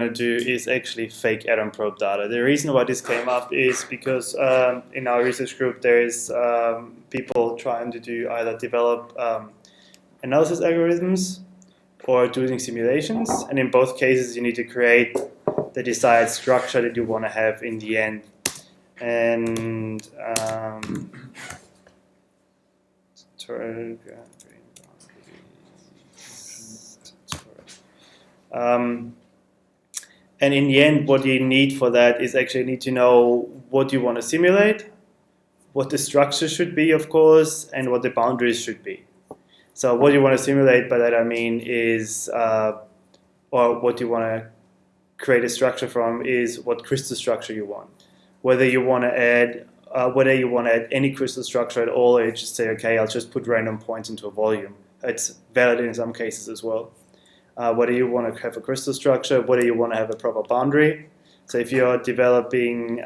to do is actually fake atom probe data. The reason why this came up is because in our research group there is people trying to do either develop analysis algorithms or doing simulations, and in both cases you need to create the desired structure that you want to have in the end. And and in the end, what you need for that is actually need to know what you want to simulate, what the structure should be, of course, and what the boundaries should be. So what you want to simulate by that I mean is, or what you want to create a structure from is what crystal structure you want. Whether you want to add any crystal structure at all, or you just say, okay, I'll just put random points into a volume. It's valid in some cases as well. Whether you want to have a crystal structure, whether you want to have a proper boundary. So if you're developing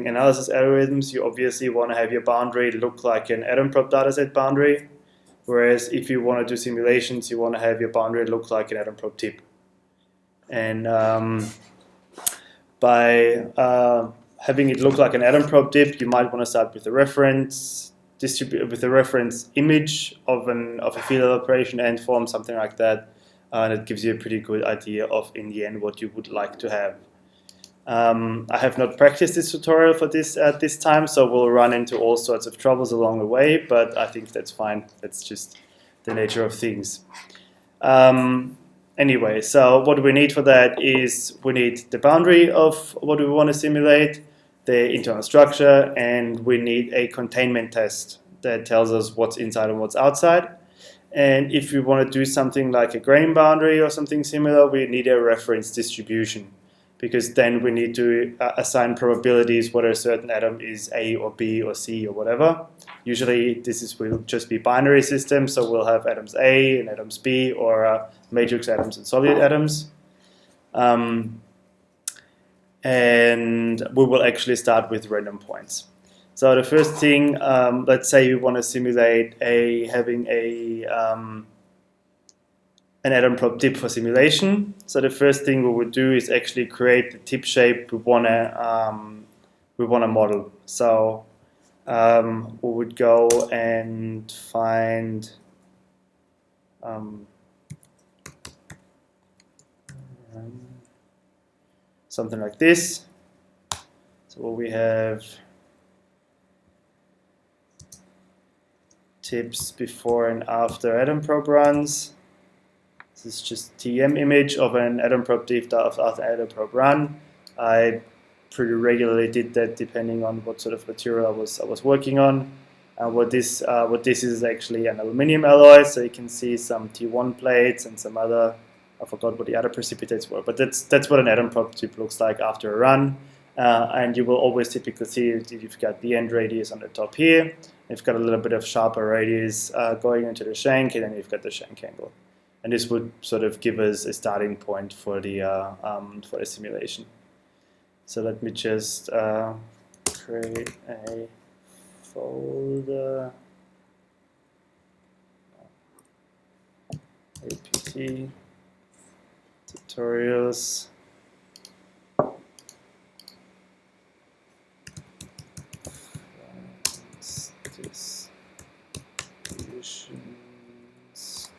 analysis algorithms, you obviously want to have your boundary look like an atom probe dataset boundary. Whereas if you want to do simulations, you want to have your boundary look like an atom probe tip. And by having it look like an atom probe tip, you might want to start with a reference. With a reference image of a field operation and form, something like that, and it gives you a pretty good idea of, in the end, what you would like to have. I have not practiced this tutorial for this at this time, so we'll run into all sorts of troubles along the way, but I think that's fine. That's just the nature of things. Anyway, so what we need for that is we need the boundary of what we want to simulate, the internal structure, and we need a containment test that tells us what's inside and what's outside. And if we want to do something like a grain boundary or something similar, we need a reference distribution, because then we need to assign probabilities whether a certain atom is A or B or C or whatever. Usually will just be binary systems, so we'll have atoms A and atoms B, or matrix atoms and solid atoms. And we will actually start with random points. So the first thing, let's say you want to simulate having an atom probe tip for simulation. So the first thing we would do is actually create the tip shape we want to model. So we would go and find something like this. So we have tips before and after atom probe runs. This is just TM image of an atom probe tip after atom probe run. I pretty regularly did that depending on what sort of material I was working on. What this is actually an aluminium alloy, so you can see some T1 plates and some other, I forgot what the other precipitates were, but that's what an atom probe tip looks like after a run. And you will always typically see that you've got the end radius on the top here. You've got a little bit of sharper radius going into the shank, and then you've got the shank angle. And this would sort of give us a starting point for the simulation. So let me just create a folder, APT. Tutorials. Distributions.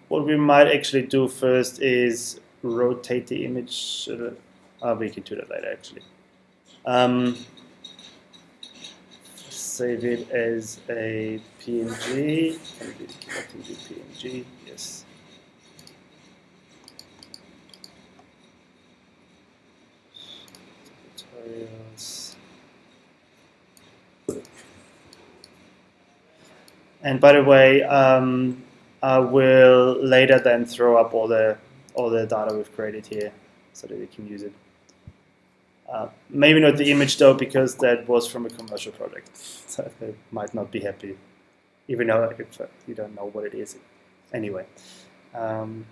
What we might actually do first is rotate the image. We can do that later, actually. Save it as a PNG. Can we do PNG? Yes. Tutorials. And by the way, I will later then throw up all the data we've created here so that you can use it. Maybe not the image though, because that was from a commercial project, so they might not be happy, even though if you don't know what it is. Anyway, and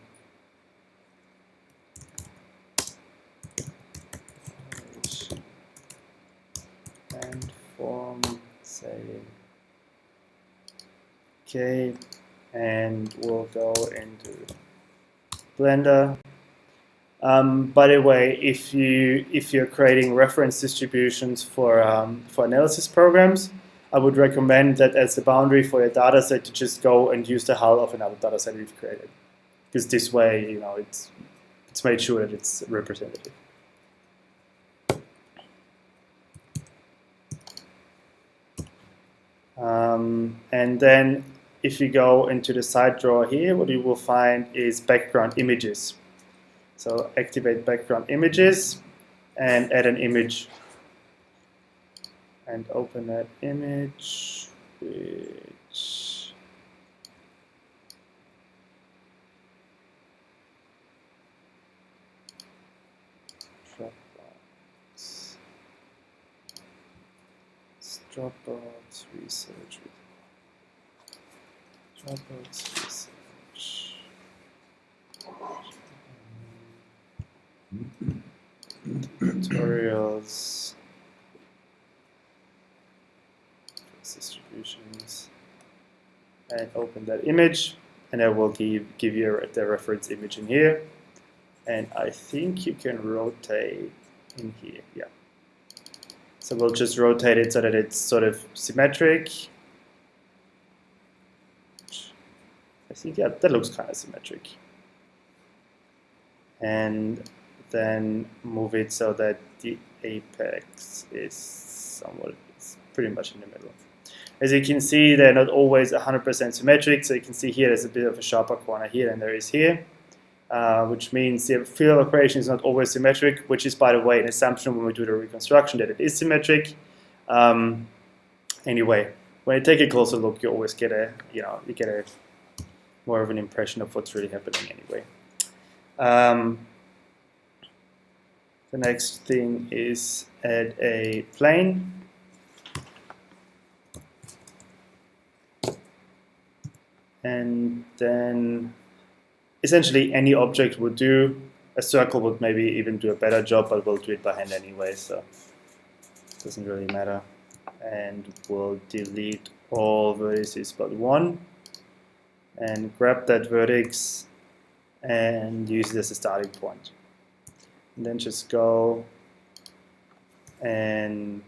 form Okay, and we'll go into Blender. By the way, if you're creating reference distributions for analysis programs, I would recommend that as the boundary for your data set to just go and use the hull of another data set you've created, because this way, you know, it's made sure that it's representative. And then if you go into the side drawer here, what you will find is background images. So activate background images and add an image. And open that image, which Dropbox research. Dropbox research. Tutorials. Distributions. And open that image, and I will give you the reference image in here. And I think you can rotate in here, yeah. So we'll just rotate it so that it's sort of symmetric. I think, yeah, that looks kind of symmetric. And then move it so that the apex is somewhat, it's pretty much in the middle. As you can see, they're not always 100% symmetric. So you can see here there's a bit of a sharper corner here than there is here. Which means the field operation is not always symmetric, which is, by the way, an assumption when we do the reconstruction that it is symmetric. Anyway, when you take a closer look, you always get a, you get a more of an impression of what's really happening anyway. The next thing is add a plane. And then essentially any object would do. A circle would maybe even do a better job, but we'll do it by hand anyway, so it doesn't really matter. And we'll delete all vertices but one, and grab that vertex and use it as a starting point. And then just go and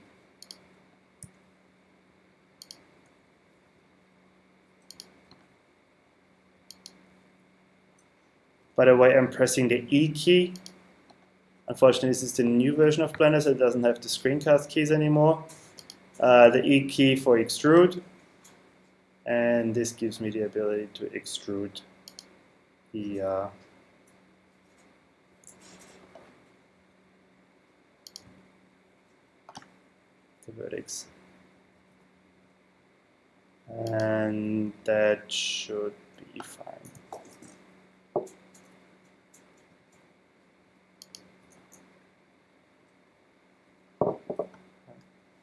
by the way, I'm pressing the E key. Unfortunately, this is the new version of Blender, so it doesn't have the screencast keys anymore. The E key for extrude. And this gives me the ability to extrude the vertex. And that should be fine.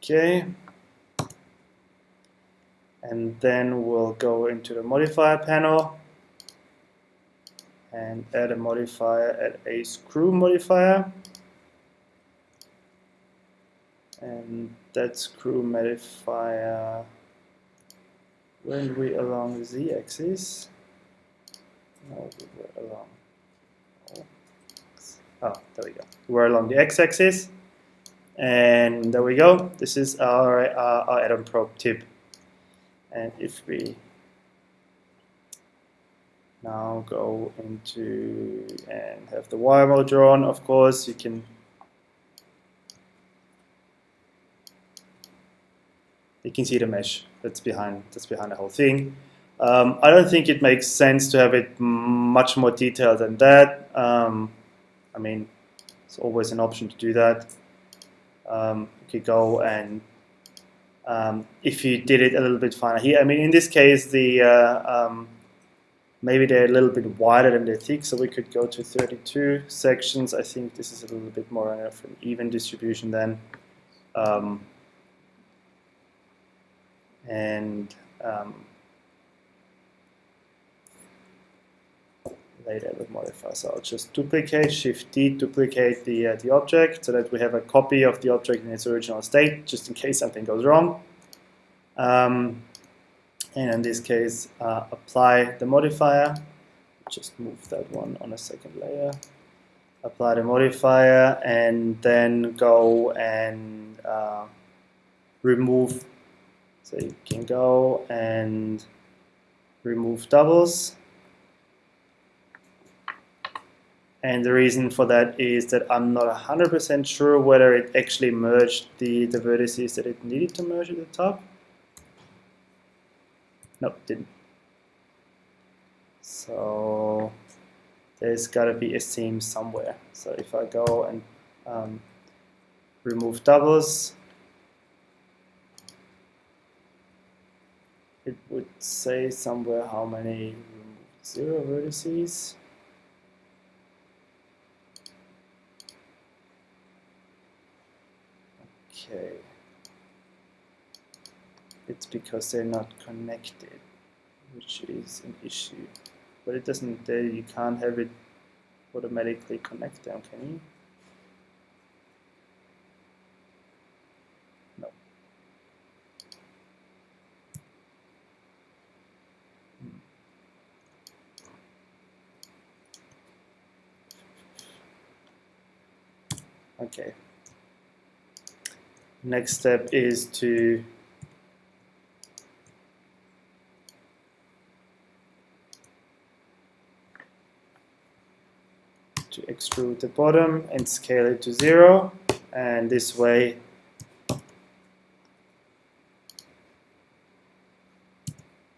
Okay, and then we'll go into the modifier panel and add a modifier, add a screw modifier. And that screw modifier, when we along the z-axis, no, we were along, there we go. We're along the x-axis. And there we go. This is our atom probe tip. And if we now go into and have the wire mode drawn, of course, you can see the mesh that's behind the whole thing. I don't think it makes sense to have it much more detailed than that. I mean, it's always an option to do that. You could go and if you did it a little bit finer here, I mean, in this case, the maybe they're a little bit wider than they're thick, so we could go to 32 sections. I think this is a little bit more of an even distribution then. Later with modifier. So I'll just duplicate, Shift D, duplicate the object so that we have a copy of the object in its original state, just in case something goes wrong. and in this case, apply the modifier. Just move that one on a second layer. Apply the modifier, and then go and remove. So you can go and remove doubles. And the reason for that is that I'm not 100% sure whether it actually merged the vertices that it needed to merge at the top. No, it didn't. So there's got to be a seam somewhere. So if I go and remove doubles, it would say somewhere how many 0 vertices. Okay. It's because they're not connected, which is an issue. But it doesn't, you can't have it automatically connect them, can you? No. Okay. Next step is to extrude the bottom and scale it to 0, and this way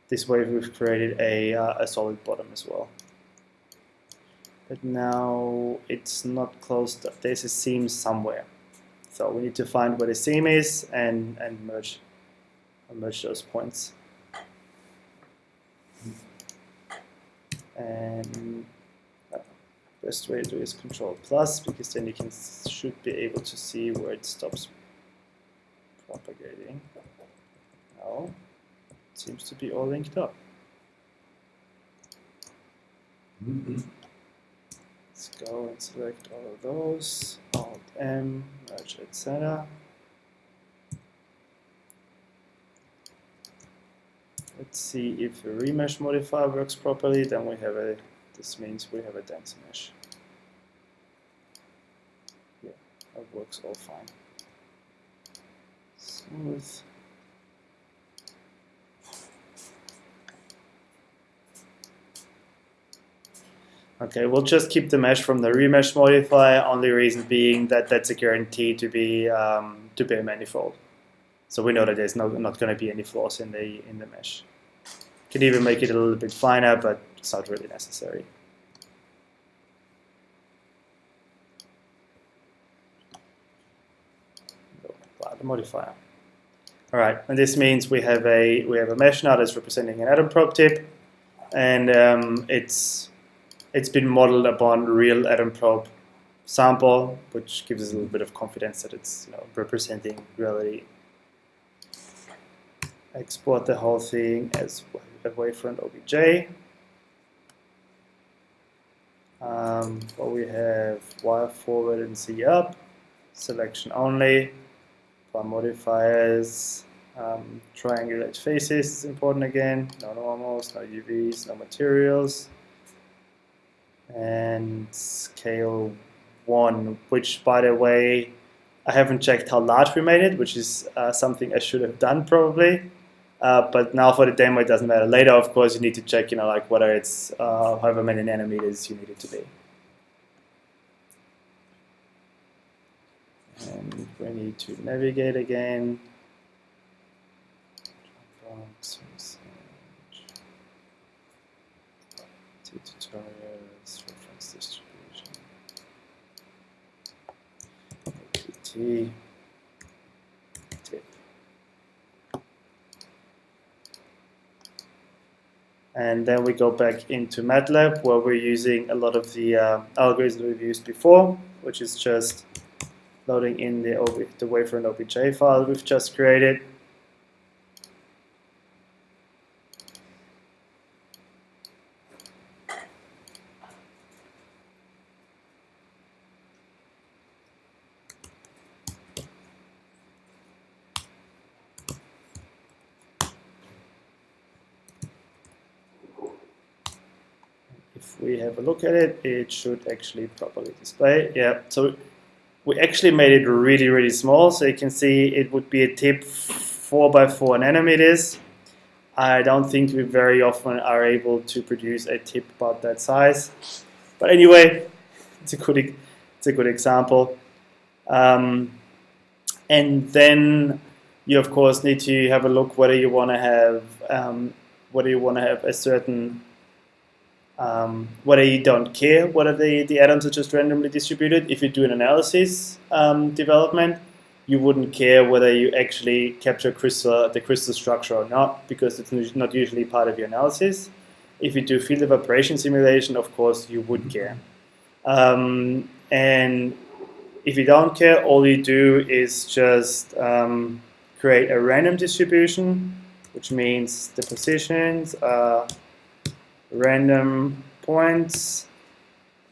we've created a solid bottom as well. But now it's not closed up. There's a seam somewhere. So we need to find where the seam is and merge those points. And best way to do is Control plus, because then you should be able to see where it stops propagating. Now it seems to be all linked up. Let's go and select all of those, Alt M, merge, etc. Let's see if the remesh modifier works properly. Then we have this means we have a dense mesh. Yeah, that works all fine. Smooth. Okay, we'll just keep the mesh from the remesh modifier. Only reason being that that's a guarantee to be a manifold. So we know that there's not going to be any flaws in the mesh. Can even make it a little bit finer, but it's not really necessary. Apply the modifier. All right, and this means we have a mesh now that's representing an atom probe tip, and it's been modeled upon real atom probe sample, which gives us a little bit of confidence that it's representing reality. Export the whole thing as a wavefront OBJ. Well, we have wire forward and Z up, selection only, apply modifiers, triangulate faces is important again, no normals, no UVs, no materials, and scale 1, which, by the way, I haven't checked how large we made it, which is something I should have done probably. But now for the demo, it doesn't matter. Later, of course, you need to check, like whether it's however many nanometers you need it to be. And we need to navigate again. Box, tutorials, reference distribution, APT, tip. And then we go back into MATLAB, where we're using a lot of the algorithms we've used before, which is just loading in the wavefront OBJ file we've just created. if we have a look at it, it should actually properly display. Yeah, so we actually made it really, really small. So you can see it would be a tip 4 by 4 nanometers. I don't think we very often are able to produce a tip about that size. But anyway, it's a good example. And then you of course need to have a look whether you want to have a certain whether you don't care whether the atoms are just randomly distributed. If you do an analysis development, you wouldn't care whether you actually capture the crystal structure or not, because it's not usually part of your analysis. If you do field evaporation simulation, of course you would care. And if you don't care, all you do is just create a random distribution, which means the positions are random points,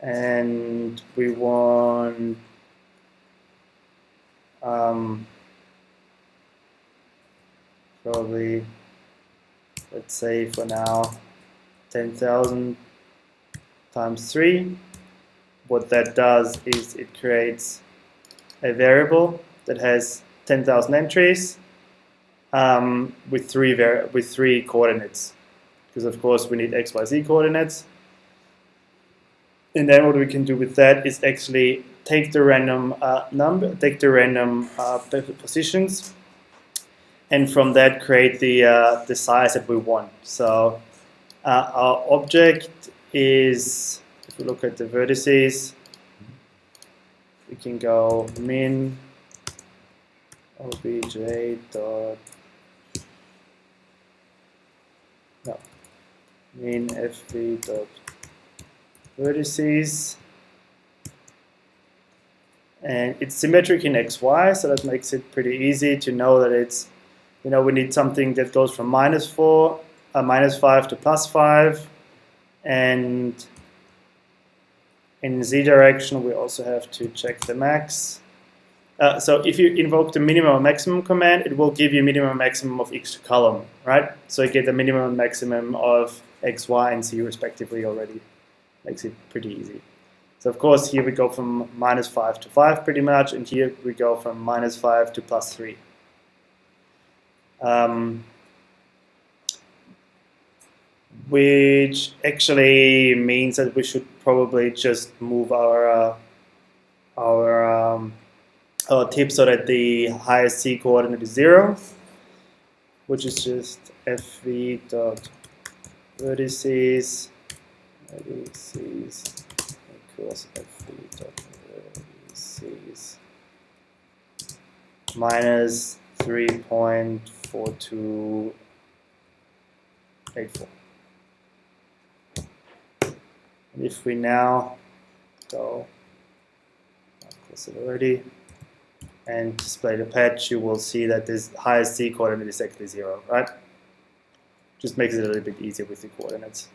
and we want probably, let's say for now, 10,000 times 3. What that does is it creates a variable that has 10,000 entries with three coordinates, because of course we need x, y, z coordinates. And then what we can do with that is actually take the random positions, and from that create the size that we want. So our object is, if we look at the vertices, we can go min obj dot min fv dot vertices, and it's symmetric in xy, so that makes it pretty easy to know that it's, we need something that goes from -5 to +5, and in z direction we also have to check the max. So if you invoke the minimum and maximum command, it will give you minimum and maximum of each column, right? So you get the minimum and maximum of x, y, and z respectively already. Makes it pretty easy. So of course here we go from -5 to 5 pretty much, and here we go from -5 to +3. Which actually means that we should probably just move our tip so that the highest z coordinate is 0, which is just fv dot vertices equals fv dot vertices minus 3.4284. And if we now go, of course it already, and display the patch, you will see that this highest z coordinate is actually 0, right? Just makes it a little bit easier with the coordinates.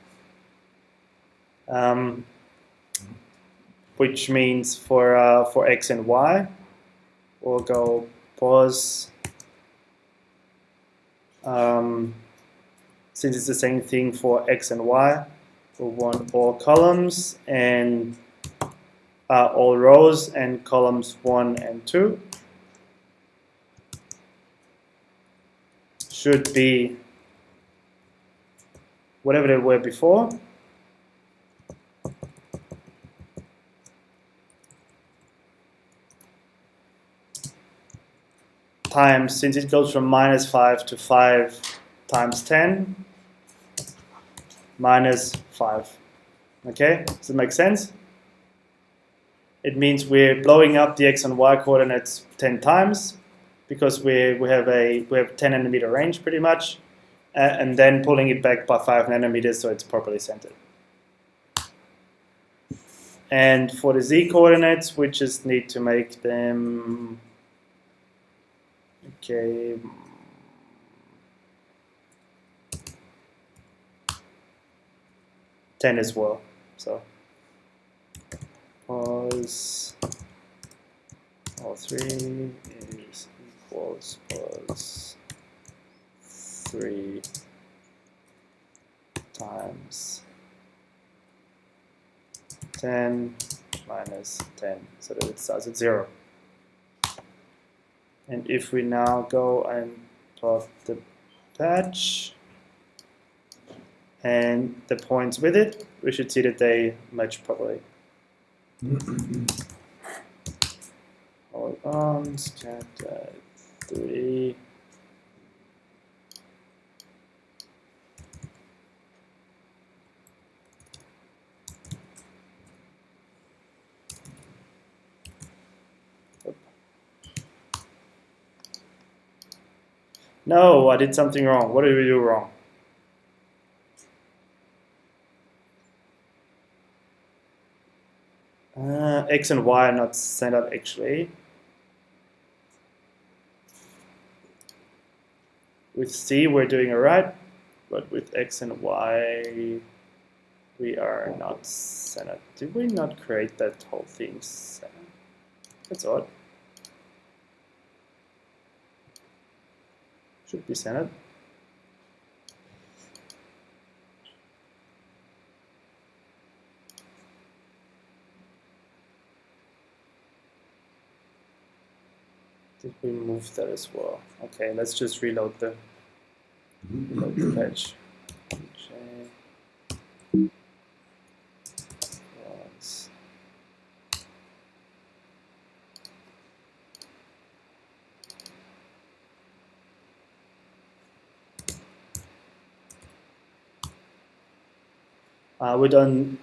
Which means for x and y, we'll go pause. Since it's the same thing for x and y, we want all columns and all rows and columns 1 and 2 should be whatever they were before, times, since it goes from -5 to 5 times 10, minus 5. Okay, does it make sense? It means we're blowing up the x and y coordinates 10 times, because we have 10 nanometer range pretty much, and then pulling it back by 5 nanometers so it's properly centered. And for the z coordinates, we just need to make them, okay, ten as well. So pause all 3 is equals pause 3 times 10 minus 10, so that it starts at 0. And if we now go and plot the patch and the points with it, we should see that they match properly. Hold on, scatter 3. No, I did something wrong. What did we do wrong? X and Y are not centered actually. With C we're doing alright, but with X and Y we are not centered. Did we not create that whole thing centered? That's odd. Should be centered. Did we move that as well? Okay, let's just reload the page. We're done.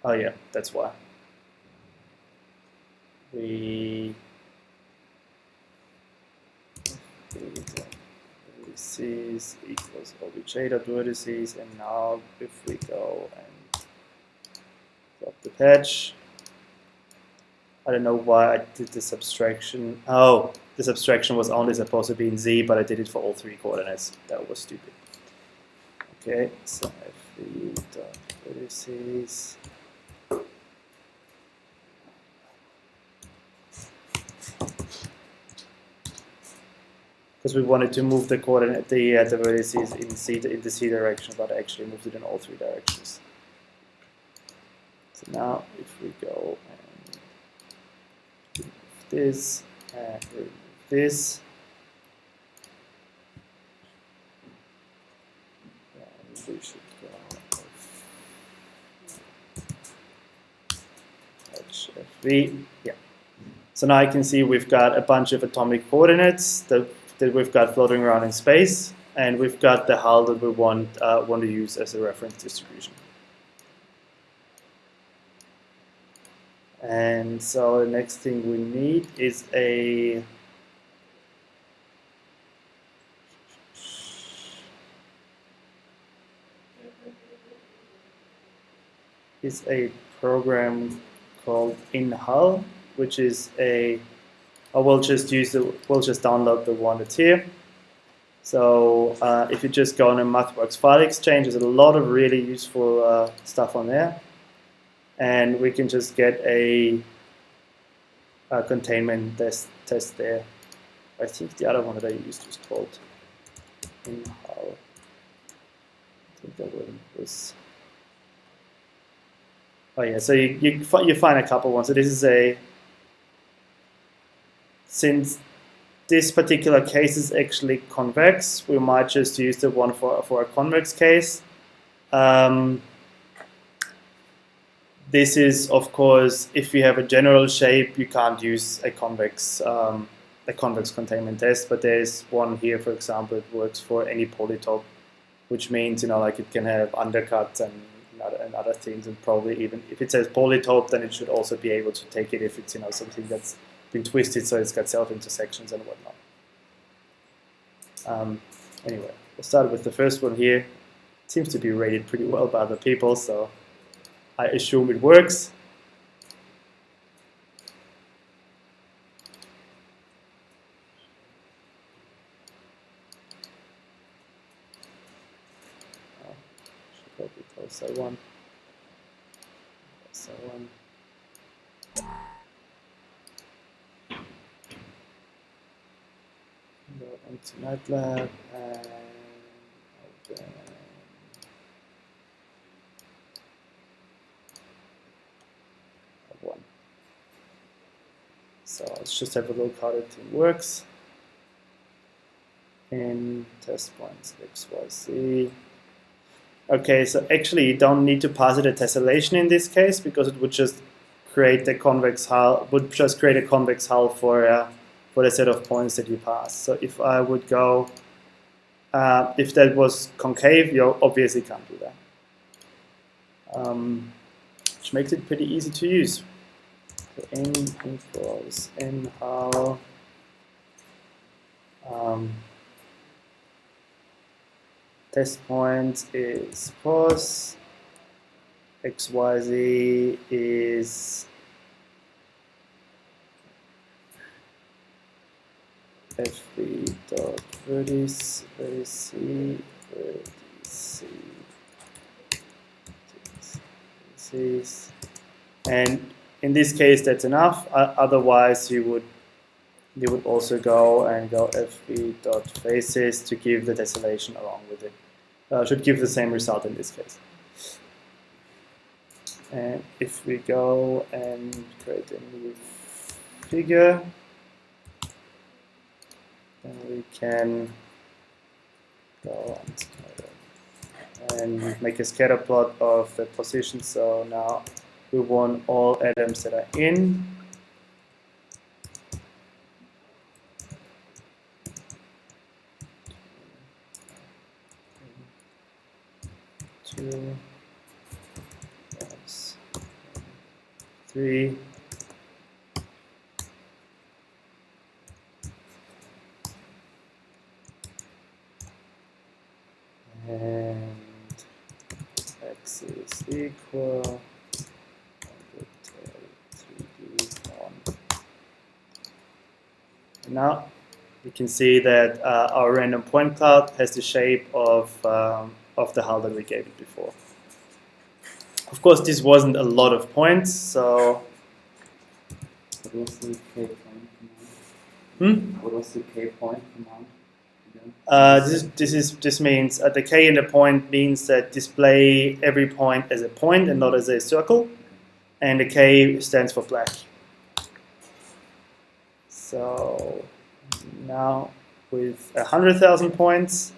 Oh yeah, that's why. We vertices equals obj.vertices, and now if we go and drop the patch, I don't know why I did this abstraction. Oh, this abstraction was only supposed to be in Z, but I did it for all 3 coordinates. That was stupid. Okay, so vertices. Because we wanted to move the coordinate, the vertices in the C direction, but I actually moved it in all 3 directions. So now, if we go and remove this and remove this, then we should go HFV. Yeah. So now I can see we've got a bunch of atomic coordinates that we've got floating around in space, and we've got the hull that we want to use as a reference distribution. And so the next thing we need is a program called in-hull, which is we'll just download the one that's here. So if you just go on a MathWorks file exchange, there's a lot of really useful stuff on there, and we can just get a containment test there. I think the other one that I used was called in-hull. I think that one was. Oh yeah, so you find a couple ones. So this is since this particular case is actually convex, we might just use the one for a convex case. This is, of course, if you have a general shape, you can't use a convex containment test. But there's one here, for example, it works for any polytope, which means like it can have undercuts and other things, and probably even if it says polytope, then it should also be able to take it if it's something that's been twisted, so it's got self-intersections and whatnot. Anyway, we'll start with the first one here. It seems to be rated pretty well by other people, so I assume it works. Should probably close that one. Close that one. Go into MATLAB and open So let's just have a look how the thing works. In test points X, Y, Z. Okay, so actually you don't need to pass it a tessellation in this case because it would just create a convex hull. For the set of points that you pass. So if I would go, if that was concave, you obviously can't do that. Which makes it pretty easy to use. So n equals n hull. Test point is pos. XYZ is FB dot vertices, and in this case that's enough. Otherwise you would also go FB dot faces to give the tessellation along with it. Should give the same result in this case. And if we go and create a new figure, then we can go and make a scatter plot of the position. So now we want all atoms that are in. Two, yes, 3. And x is equal 3D1. Now you can see that our random point cloud has the shape of the hull that we gave it before. Of course, this wasn't a lot of points, so. What was the K point command? What was the K point command? This means the K in the point means that display every point as a point and not as a circle, and the K stands for black. So now with 100,000 points,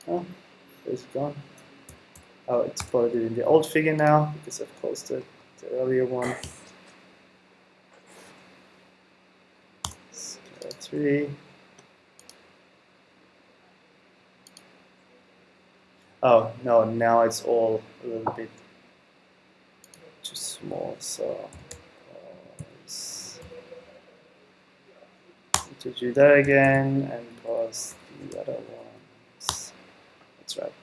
oh, it's gone. Oh, it's plotted in the old figure now because I've closed the earlier one. 3. Oh no, now it's all a little bit too small, so to do that again and pause the other ones. That's right.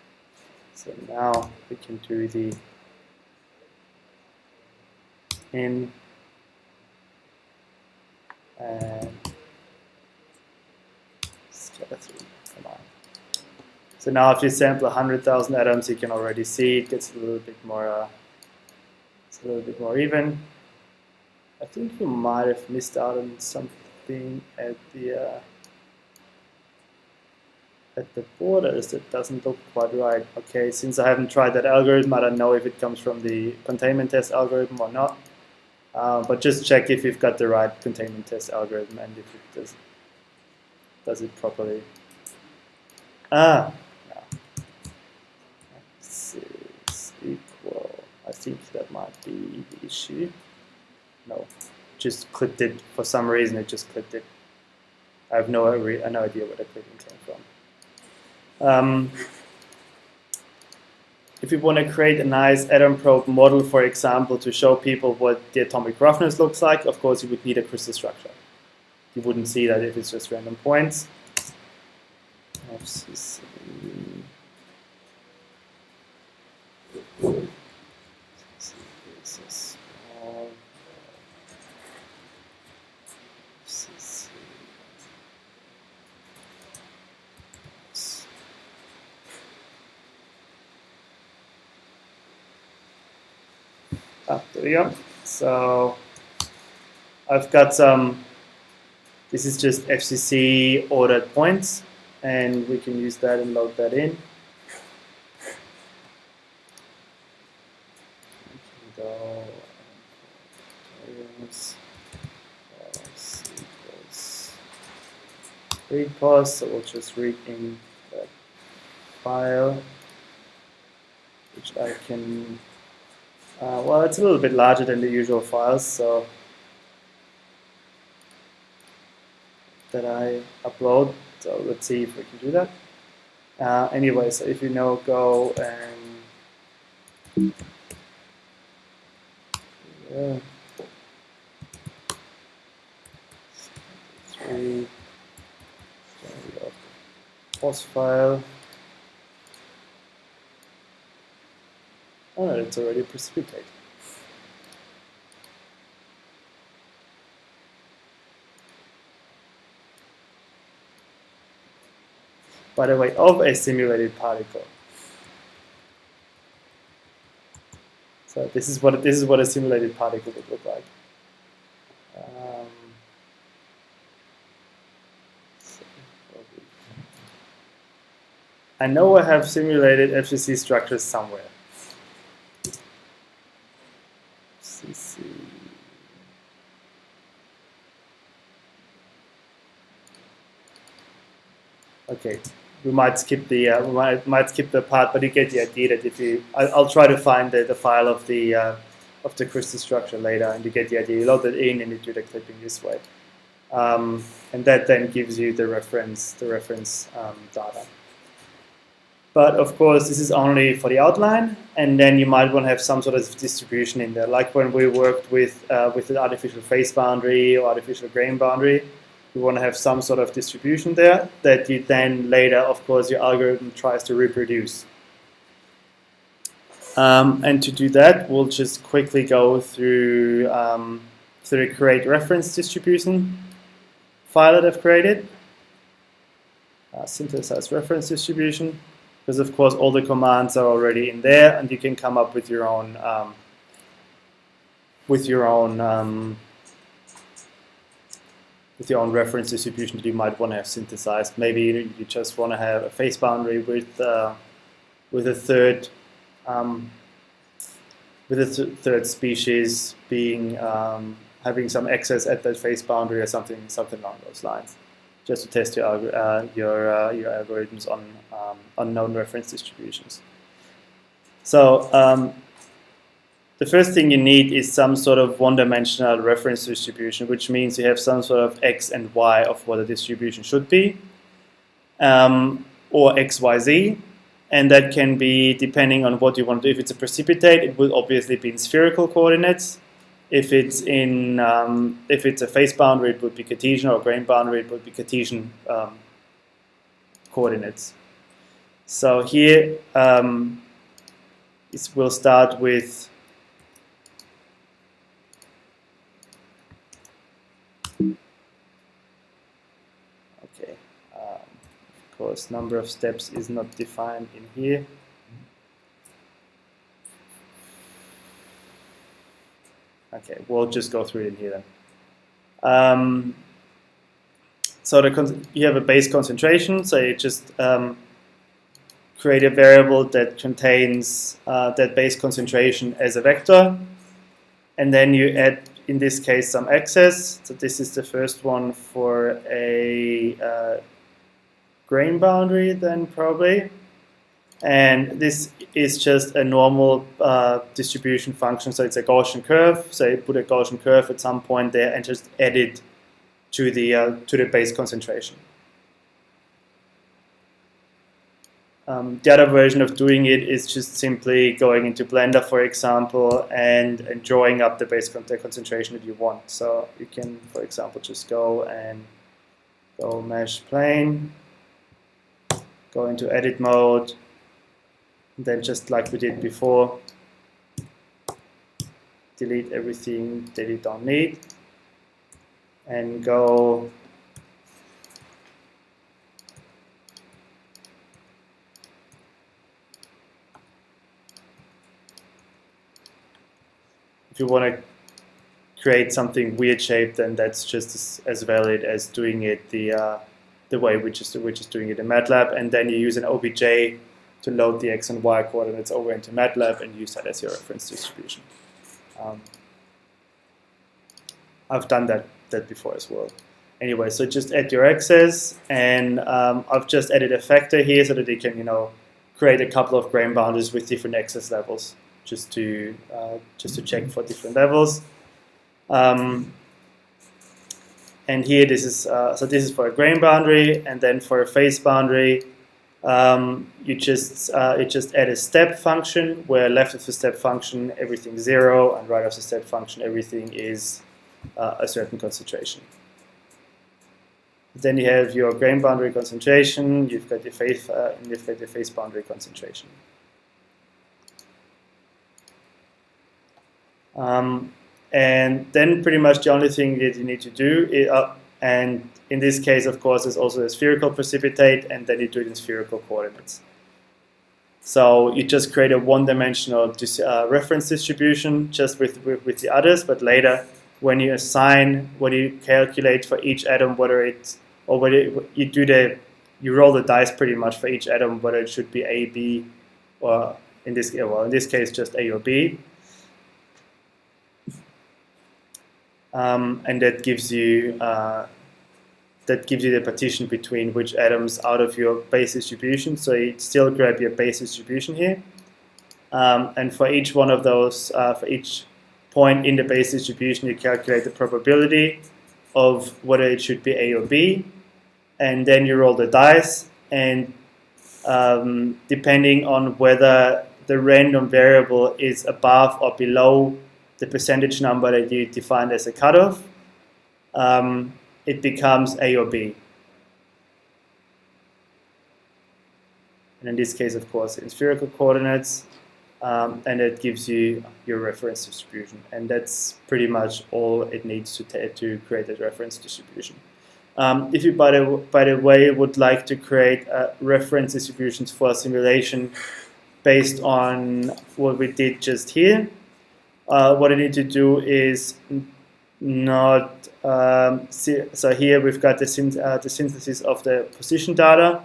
So now we can do the in and scatter through command. So now if you sample 100,000 atoms, you can already see it gets a little bit more. It's a little bit more even. I think you might have missed out on something at the borders that doesn't look quite right. Okay, since I haven't tried that algorithm, I don't know if it comes from the containment test algorithm or not. But just check if you've got the right containment test algorithm and if it does it properly. No. X is equal. I think that might be the issue. No, just clipped it for some reason. It just clipped it. I have no idea where the clipping came from. If you want to create a nice atom probe model, for example, to show people what the atomic roughness looks like, of course you would need a crystal structure. You wouldn't see that if it's just random points. There we go. So I've got some, this is just FCC ordered points, and we can use that and load that in. equals read pos, so we'll just read in that file, which I can, well, it's a little bit larger than the usual files, so that I upload. So let's see if we can do that. Anyway, so if you know, go and yeah, 3 pos file. Oh, it's already precipitated. By the way, of a simulated particle. So this is what a simulated particle would look like. I know I have simulated FCC structures somewhere. FCC. Okay, we might skip the might skip the part, but you get the idea that if you, I'll try to find the file of the crystal structure later, and you get the idea. You load it in and you do the clipping this way, and that then gives you the reference data. But of course, this is only for the outline, and then you might want to have some sort of distribution in there, like when we worked with the artificial phase boundary or artificial grain boundary. You want to have some sort of distribution there that you then later, of course, your algorithm tries to reproduce. And to do that, we'll just quickly go through the create reference distribution file that I've created. Synthesize reference distribution, because of course all the commands are already in there, and you can come up with your own reference distribution that you might want to have synthesized. Maybe you just want to have a phase boundary with a third species being having some excess at that phase boundary or something along those lines, just to test your algorithms on unknown reference distributions. So the first thing you need is some sort of one-dimensional reference distribution, which means you have some sort of x and y of what a distribution should be, or x, y, z, and that can be depending on what you want to do. If it's a precipitate, it will obviously be in spherical coordinates. If it's a phase boundary, it would be Cartesian, or grain boundary, it would be Cartesian coordinates. So here we'll start with of course, number of steps is not defined in here. Okay, we'll just go through it in here then. So you have a base concentration, so you just create a variable that contains that base concentration as a vector, and then you add, in this case, some excess. So this is the first one for a grain boundary then probably, and this is just a normal distribution function, so it's a Gaussian curve. So you put a Gaussian curve at some point there and just add it to the base concentration. The other version of doing it is just simply going into Blender, for example, and drawing up the base concentration that you want. So you can, for example, just go mesh plane, go into edit mode, and then just like we did before, delete everything that you don't need, and go if you want to create something weird shaped, then that's just as valid as doing it the way we're just doing it in MATLAB, and then you use an OBJ to load the x and y coordinates over into MATLAB and use that as your reference distribution. I've done that before as well. Anyway, so just add your access, and I've just added a factor here so that you can, create a couple of grain boundaries with different access levels, just to check for different levels. And here this is for a grain boundary, and then for a phase boundary, you just add a step function where left of the step function everything's 0, and right of the step function everything is a certain concentration. Then you have your grain boundary concentration. You've got your phase boundary concentration. And then pretty much the only thing that you need to do is, and in this case, of course, there's also a spherical precipitate, and then you do it in spherical coordinates. So you just create a one-dimensional reference distribution just with the others, but later when you calculate for each atom you roll the dice pretty much for each atom whether it should be A, B, or in this case just A or B. And that gives you the partition between which atoms out of your base distribution. So you still grab your base distribution here, and for each one of those, for each point in the base distribution, you calculate the probability of whether it should be A or B, and then you roll the dice, and depending on whether the random variable is above or below the percentage number that you defined as a cutoff, it becomes A or B. And in this case, of course, in spherical coordinates, and it gives you your reference distribution. And that's pretty much all it needs to create that reference distribution. If you, by the way, would like to create reference distributions for a simulation based on what we did just here, what I need to do is not, so here we've got the synthesis of the position data.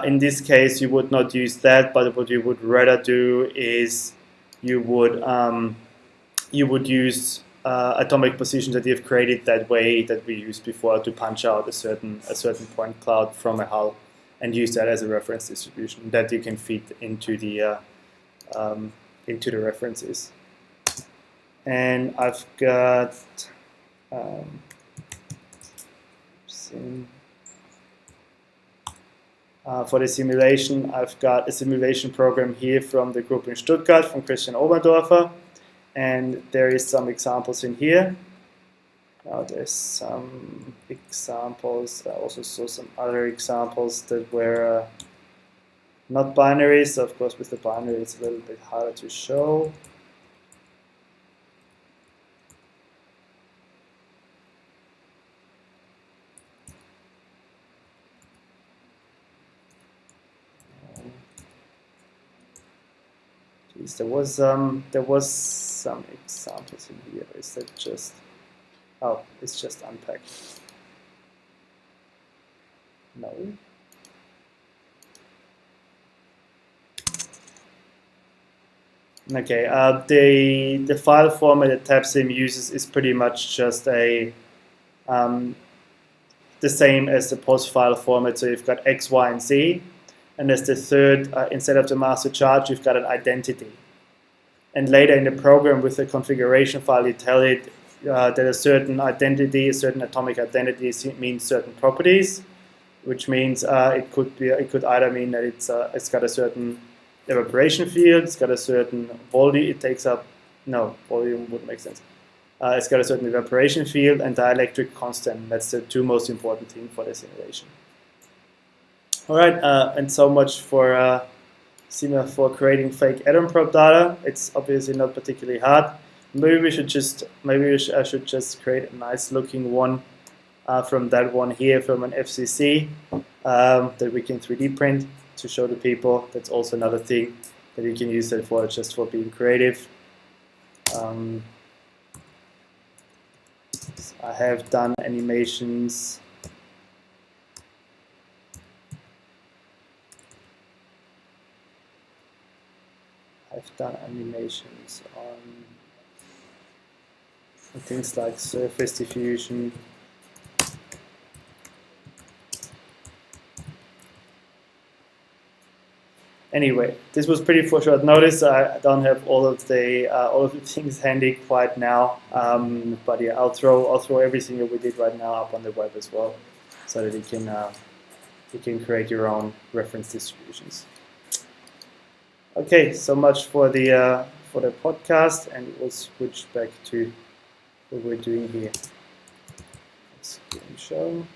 In this case, you would not use that, but what you would rather do is you would use atomic positions that you've created that way that we used before to punch out a certain point cloud from a hull and use that as a reference distribution that you can feed into the references. And I've got for the simulation, I've got a simulation program here from the group in Stuttgart from Christian Oberndorfer, and there is some examples in here. Now there's some examples. I also saw some other examples that were not binaries. So of course, with the binary, it's a little bit harder to show. There was some examples in here. Is that just? Oh, it's just unpacked. No. Okay. The file format that TAPSim uses is pretty much just the same as the POS file format. So you've got X, Y, and Z. And as the third, instead of the master charge, you've got an identity. And later in the program with the configuration file, you tell it that a certain identity, a certain atomic identity means certain properties, which means it could either mean that it's got a certain evaporation field, it's got a certain volume, volume wouldn't make sense. It's got a certain evaporation field and dielectric constant. That's the two most important things for the simulation. All right, and so much for creating fake atom probe data. It's obviously not particularly hard. Maybe I should just create a nice looking one from that one here from an FCC that we can 3D print to show the people. That's also another thing that you can use that for, just for being creative. I have done animations. I've done animations on things like surface diffusion. Anyway, this was pretty for short notice. I don't have all of the things handy quite now, but yeah, I'll throw everything that we did right now up on the web as well, so that you can create your own reference distributions. Okay, so much for the podcast, and we'll switch back to what we're doing here. Screen show.